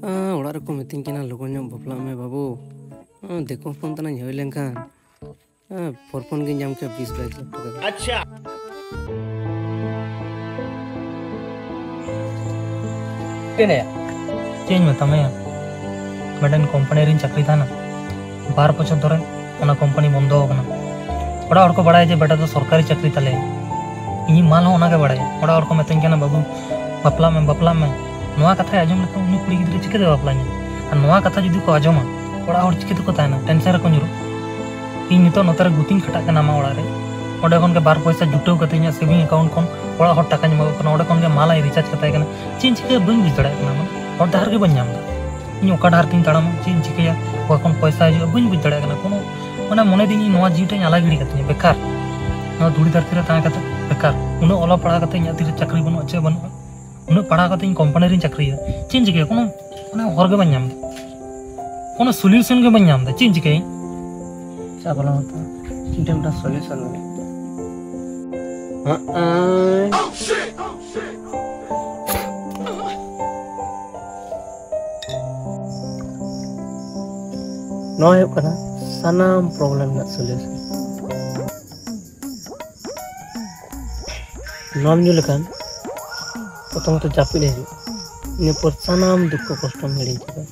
orang aku meeting kena logonya bapla me babu. देखो phone तना झोल लेंखान फोन के जाम के 20-22 लाख अच्छा केने चेंज मत मैं मडन कंपनी रिन चक्री था ना 12 बछर धरे ओना कंपनी बंद हो गना ओड़ा और को बड़ाय जे बेटा तो सरकारी चक्री तले इ माल हो ओना के बड़ाय ओड़ा और को मेतन केना बाबू बपला में नोआ कथा आजम लका उनी कुड़ी गिद्रे चिके दे बपला नि आ नोआ कथा जुदी को आजमा ओड़ा और चिके को ताना टेंशन को जुरो इ नितो नतर गुतिन खटा के नामा ओड़ा रे ओडे कोन के बार पैसा जुटो कते nya सेविंग अकाउंट कोन ओड़ा हर टाका निमा कोन ओडे कोन के माल आई रिचार्ज कताय कना चिन चिके बन बिजड़ा कना मन और दाहर के बन जामदा इन ओका दाहर तीन ताड़ाम चिन चिकेया कोन पैसा हिजो बन बिजड़ा कना कोनो माने मने दिन नोआ जीवटे आला गिड़ी कते बेकार नोआ धुड़ी धरती रे ता कते बेकार उनो ओला पड़ा कते nya तिर चाकरी बनो अच्छे बनो उनो पड़ा कते कंपनी रे चाकरी चिन चिके कोनो माने हर के बन जामदा कोनो सॉल्यूशन के बन जामदा चिन चिके चा बोला होता इंटरनेट सॉल्यूशन में नो है कना सनाम प्रॉब्लम ना सॉल्यूशन नाम जो लखान प्रथम तो जापिले ने पर सनाम दुख कष्ट मिलिन चका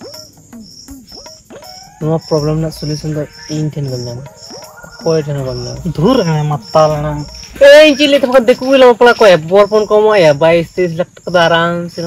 नो प्रॉब्लम ना सॉल्यूशन द इन थेन गन्ना कोई थेन गन्ना दूर है मत्ताल ना ए चिले तो देखु लो पला को बोरपन को या 22-23 लाख तक आराम से